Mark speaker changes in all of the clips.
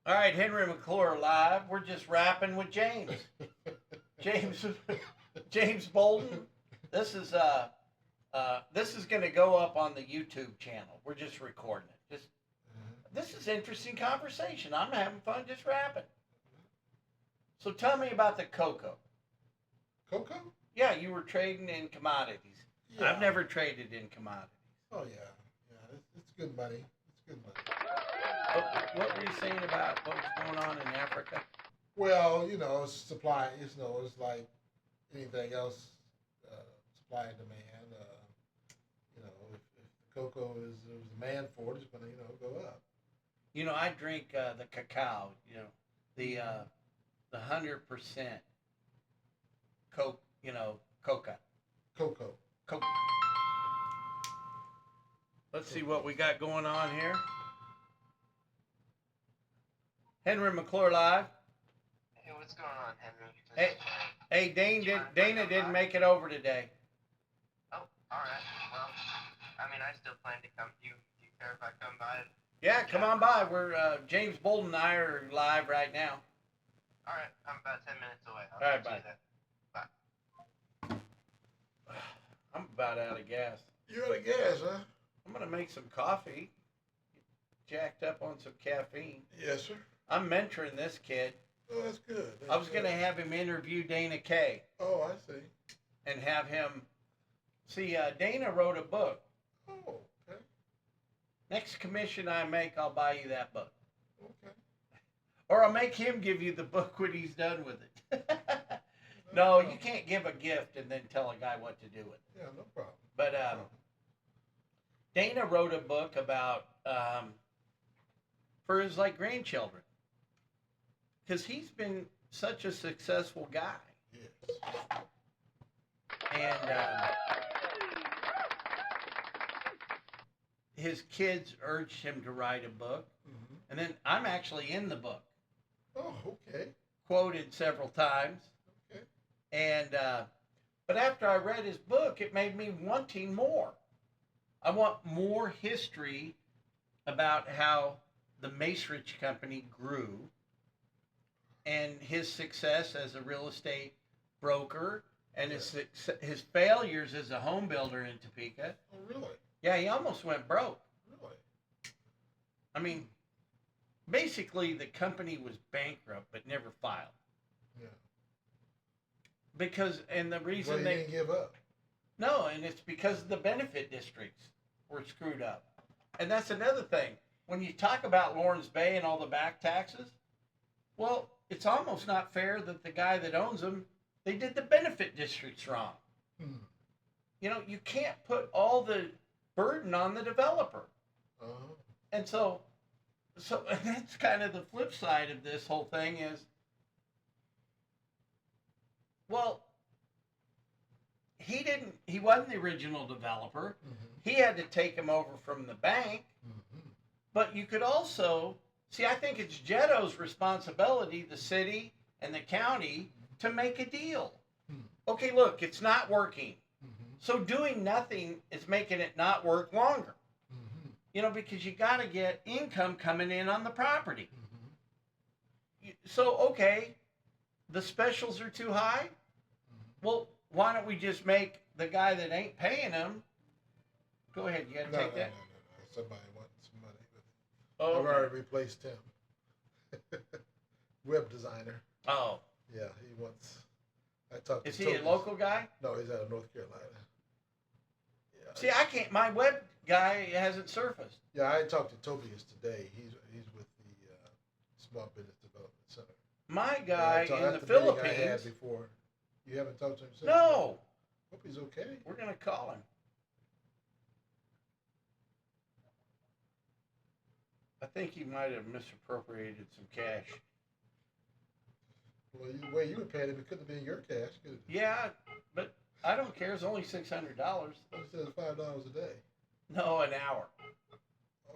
Speaker 1: All right, Henry McClure live. We're just rapping with James. James James Bolden. This is this is going to go up on the YouTube channel. We're just recording it. Just this is interesting conversation. I'm having fun just rapping. So tell me about the cocoa.
Speaker 2: Cocoa?
Speaker 1: Yeah, you were trading in commodities.
Speaker 2: Yeah.
Speaker 1: I've never traded in commodities.
Speaker 2: Oh yeah, it's good money. It's good money.
Speaker 1: What were you saying about what was going on in Africa?
Speaker 2: Well, it's supply. It's like anything else, supply and demand. If the cocoa there's demand for it, it's gonna go up.
Speaker 1: I drink the cacao. The 100% coke. Coca.
Speaker 2: Cocoa.
Speaker 1: Coke. Let's see what we got going on here. Henry McClure live.
Speaker 3: Hey, what's going on, Henry?
Speaker 1: Hey, Dana didn't make it over today.
Speaker 3: Oh, alright. Well, I still plan to come. Do you care if I come by?
Speaker 1: Yeah, come on by. We're James Bolden and I are live right now.
Speaker 3: Alright, I'm about 10 minutes away.
Speaker 1: All right, bye. I'm about out of gas.
Speaker 2: You out of gas, huh?
Speaker 1: I'm gonna make some coffee. Jacked up on some caffeine.
Speaker 2: Yes, sir.
Speaker 1: I'm mentoring this kid.
Speaker 2: Oh, that's good.
Speaker 1: I was gonna have him interview Dana Kay
Speaker 2: Oh, I see.
Speaker 1: and have him see. Dana wrote a book.
Speaker 2: Oh, okay.
Speaker 1: Next commission I make, I'll buy you that book.
Speaker 2: Okay.
Speaker 1: Or I'll make him give you the book when he's done with it. No, you can't give a gift and then tell a guy what to do with it.
Speaker 2: Yeah, no problem.
Speaker 1: But Dana wrote a book about for his grandchildren because he's been such a successful guy.
Speaker 2: Yes.
Speaker 1: And his kids urged him to write a book,
Speaker 2: Mm-hmm.
Speaker 1: and then I'm actually in the book,
Speaker 2: Oh, okay.
Speaker 1: quoted several times.
Speaker 2: Okay.
Speaker 1: And but after I read his book, it made me wanting more. I want more history about how the Macerich Company grew and his success as a real estate broker and his failures as a home builder in Topeka.
Speaker 2: Oh, really?
Speaker 1: Yeah, he almost went broke.
Speaker 2: Really?
Speaker 1: I mean, basically the company was bankrupt but never filed.
Speaker 2: Yeah.
Speaker 1: And the reason
Speaker 2: Well, he didn't give up.
Speaker 1: No, and it's because the benefit districts were screwed up. And that's another thing. When you talk about Lawrence Bay and all the back taxes, well, it's almost not fair that the guy that owns them, they did the benefit districts wrong.
Speaker 2: Hmm.
Speaker 1: You can't put all the burden on the developer.
Speaker 2: Uh-huh.
Speaker 1: And so that's kind of the flip side of this whole thing is, well, he wasn't the original developer.
Speaker 2: Mm-hmm.
Speaker 1: He had to take him over from the bank.
Speaker 2: Mm-hmm.
Speaker 1: But you could also see, I think it's Jetto's responsibility, the city and the county, to make a deal.
Speaker 2: Hmm.
Speaker 1: Okay, look, it's not working.
Speaker 2: Mm-hmm.
Speaker 1: So doing nothing is making it not work longer.
Speaker 2: Mm-hmm.
Speaker 1: Because you got to get income coming in on the property.
Speaker 2: Mm-hmm.
Speaker 1: So, okay, the specials are too high.
Speaker 2: Mm-hmm.
Speaker 1: Well, why don't we just make the guy that ain't paying them? Go ahead, you got to take that.
Speaker 2: No. Somebody wants some money.
Speaker 1: Oh,
Speaker 2: I've already replaced him. Web designer.
Speaker 1: Oh,
Speaker 2: Yeah, he wants. I talked.
Speaker 1: is
Speaker 2: to
Speaker 1: he a
Speaker 2: Toby's.
Speaker 1: local guy?
Speaker 2: No, he's out of North Carolina. Yeah.
Speaker 1: See, I can't. My web guy hasn't surfaced.
Speaker 2: Yeah, I talked to Tobias today. He's with the Small Business Development Center.
Speaker 1: My guy
Speaker 2: Yeah,
Speaker 1: in the
Speaker 2: that's meeting I had
Speaker 1: Philippines.
Speaker 2: before. You haven't talked to him since?
Speaker 1: No,
Speaker 2: Hope he's okay.
Speaker 1: we're gonna call him. I think he might have misappropriated some cash.
Speaker 2: Well, the way you were paying him, it couldn't have been your cash, could it?
Speaker 1: Yeah, but I don't care. It's only $600.
Speaker 2: Well, he says $5 a day.
Speaker 1: No, an hour.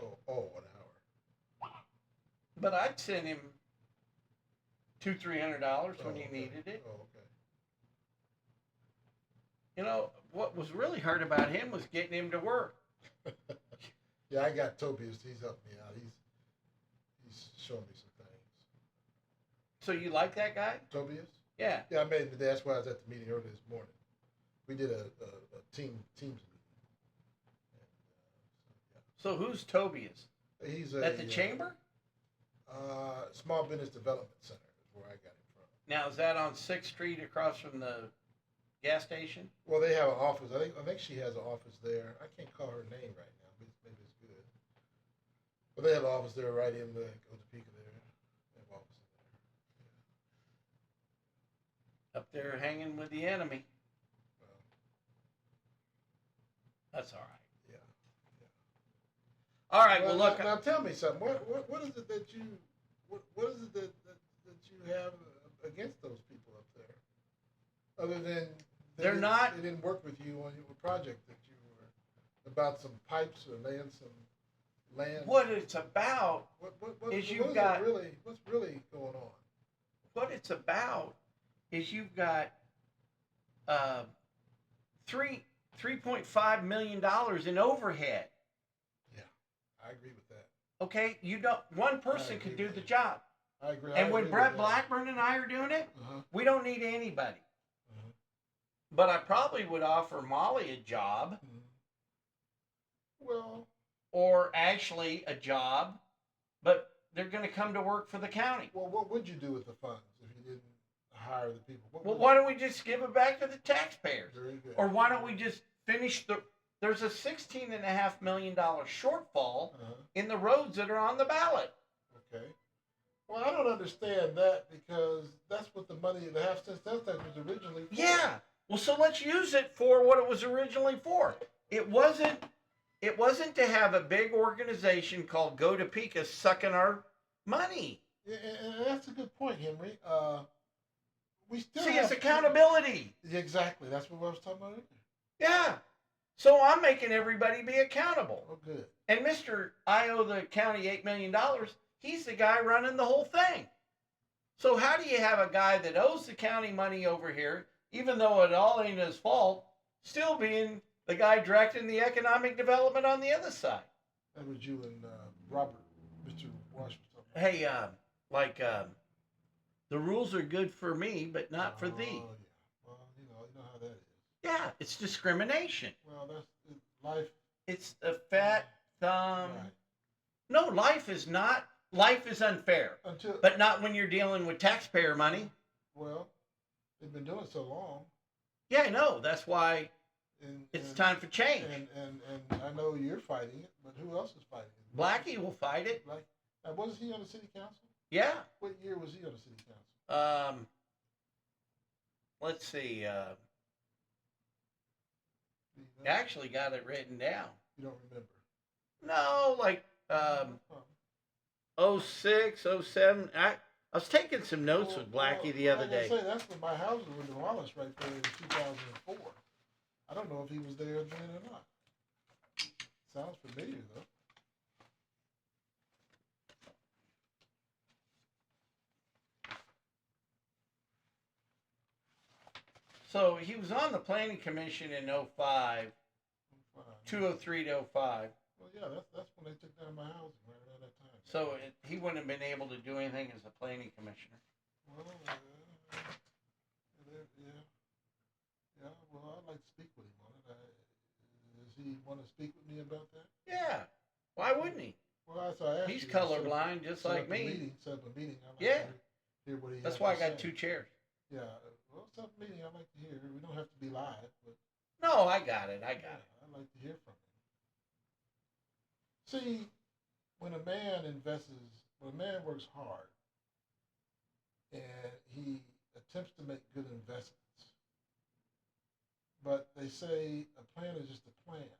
Speaker 2: Oh, an hour.
Speaker 1: But I'd send him $200-300 when he
Speaker 2: okay.
Speaker 1: needed it.
Speaker 2: Oh,
Speaker 1: What was really hard about him was getting him to work.
Speaker 2: okay. Yeah, I got Tobias. He's helped me out. He's showing me some things.
Speaker 1: So you like that guy?
Speaker 2: Tobias?
Speaker 1: Yeah.
Speaker 2: Yeah, I met him today. That's why I was at the meeting earlier this morning. We did a teams meeting.
Speaker 1: So who's Tobias?
Speaker 2: He's
Speaker 1: At the chamber?
Speaker 2: Small Business Development Center is where I got him from.
Speaker 1: Now is that on 6th Street across from the gas station?
Speaker 2: Well, they have an office. I think she has an office there. I can't call her name right now, but maybe it's good. But they have an office there right in the Topeka there. They have an office in there.
Speaker 1: Up there hanging with the enemy.
Speaker 2: Well,
Speaker 1: That's all right.
Speaker 2: yeah.
Speaker 1: All right. Well, look.
Speaker 2: Now tell me something. What is it that you what is it that you have against those people up there? Other than they didn't work with you on your project that you were about some pipes or laying some land.
Speaker 1: What it's about is you've got
Speaker 2: what's really going on.
Speaker 1: What it's about is you've got $3.5 million in overhead.
Speaker 2: Yeah, I agree with that.
Speaker 1: Okay, one person could do the job.
Speaker 2: I agree.
Speaker 1: And when Brett Blackburn and I are doing it, we don't need anybody. But I probably would offer Molly a job.
Speaker 2: Well,
Speaker 1: or actually a job, but they're going to come to work for the county.
Speaker 2: Well, what would you do with the funds if you didn't hire the people?
Speaker 1: Well, why don't we just give it back to the taxpayers?
Speaker 2: Very good.
Speaker 1: Or why don't we just finish there's a $16.5 million shortfall in the roads that are on the ballot.
Speaker 2: Okay. Well, I don't understand that because that's what the money, the half-cent sales tax was originally for.
Speaker 1: Yeah. Well, so let's use it for what it was originally for. It wasn't to have a big organization called Go Topeka sucking our money.
Speaker 2: Yeah, and that's a good point, Henry. We still
Speaker 1: it's accountability.
Speaker 2: Exactly. That's what I was talking about earlier.
Speaker 1: Yeah. So I'm making everybody be accountable.
Speaker 2: Oh, good.
Speaker 1: And I owe the county $8 million. He's the guy running the whole thing. So how do you have a guy that owes the county money over here, even though it all ain't his fault, still being the guy directing the economic development on the other side?
Speaker 2: That was you and Robert, Mr. Washington.
Speaker 1: Hey, the rules are good for me, but not for thee.
Speaker 2: Yeah. Well, you know how that is.
Speaker 1: Yeah, it's discrimination.
Speaker 2: Well, that's life.
Speaker 1: It's a fat thumb.
Speaker 2: Right.
Speaker 1: No, life is not. Life is unfair. But not when you're dealing with taxpayer money.
Speaker 2: Well, they've been doing it so long.
Speaker 1: Yeah, I know. That's why it's time for change.
Speaker 2: And I know you're fighting it, but who else is fighting it?
Speaker 1: Blackie will fight it.
Speaker 2: Wasn't he on the city council?
Speaker 1: Yeah.
Speaker 2: What year was he on the city council?
Speaker 1: Let's see. Actually got it written down.
Speaker 2: You don't remember?
Speaker 1: No, 06, 07. I was taking some notes with Blackie the other day.
Speaker 2: That's when my house was demolished right there in 2004. I don't know if he was there then or not. Sounds familiar, though.
Speaker 1: So he was on the planning commission in 05, 203 to 05.
Speaker 2: Well, yeah, that's when they took down my house right around that time.
Speaker 1: So he wouldn't have been able to do anything as a planning commissioner.
Speaker 2: Well, yeah. Well, I'd like to speak with him on it. Does he want to speak with me about that?
Speaker 1: Yeah. Why wouldn't he?
Speaker 2: Well, that's why I asked.
Speaker 1: He's colorblind, just like me.
Speaker 2: Set up a meeting.
Speaker 1: Yeah.
Speaker 2: Hear what he.
Speaker 1: That's why I got 2 chairs.
Speaker 2: Yeah. Well, set up a meeting. I'd like to hear. We don't have to be live, but.
Speaker 1: No, I got it.
Speaker 2: I'd like to hear from him. See, when a man works hard and he attempts to make good investments, but they say a plan is just a plan.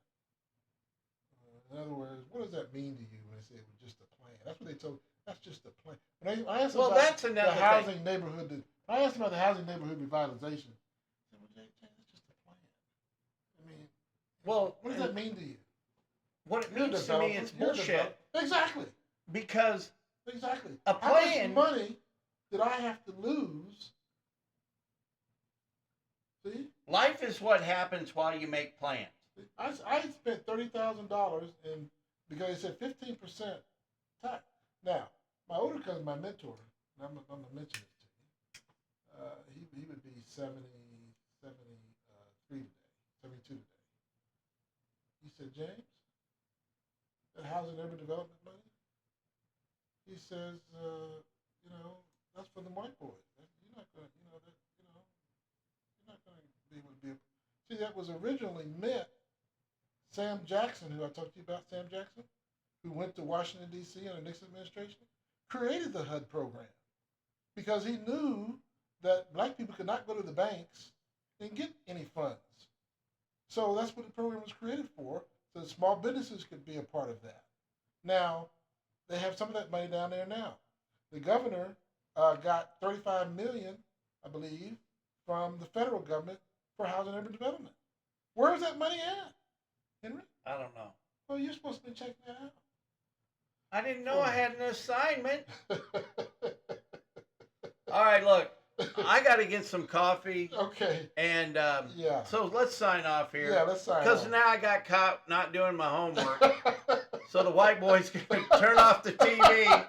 Speaker 2: In other words, what does that mean to you when they say it was just a plan? That's what they told. That's just a plan. When I asked about
Speaker 1: that's another
Speaker 2: the housing neighborhood. I asked about the housing neighborhood revitalization. I said, well, Jay, that's just a plan. I mean, what does that mean to you?
Speaker 1: What it means to me is bullshit.
Speaker 2: Exactly.
Speaker 1: Because
Speaker 2: a
Speaker 1: plan.
Speaker 2: How much money did I have to lose? See?
Speaker 1: Life is what happens while you make plans.
Speaker 2: I spent $30,000 because they said 15% tax. Now, my older cousin, my mentor, and I'm going to mention this to you. He would be 73 today, 72 today. He said, James, that housing urban development money, he says, that's for the white boys. You're not going to, you're not going to be able to be. See, that was originally meant. Sam Jackson, who I talked to you about, Sam Jackson, who went to Washington, D.C. under Nixon administration, created the HUD program because he knew that black people could not go to the banks and get any funds. So that's what the program was created for, so that small businesses could be a part of that. Now, they have some of that money down there now. The governor got $35 million, I believe, from the federal government for housing and urban development. Where's that money at, Henry?
Speaker 1: I don't know.
Speaker 2: Well, you're supposed to be checking that out.
Speaker 1: I didn't know I had an assignment. All right, look, I got to get some coffee.
Speaker 2: Okay.
Speaker 1: And
Speaker 2: yeah.
Speaker 1: So let's sign off here.
Speaker 2: Yeah, let's sign off.
Speaker 1: Because now I got caught not doing my homework. So the white boys can turn off the TV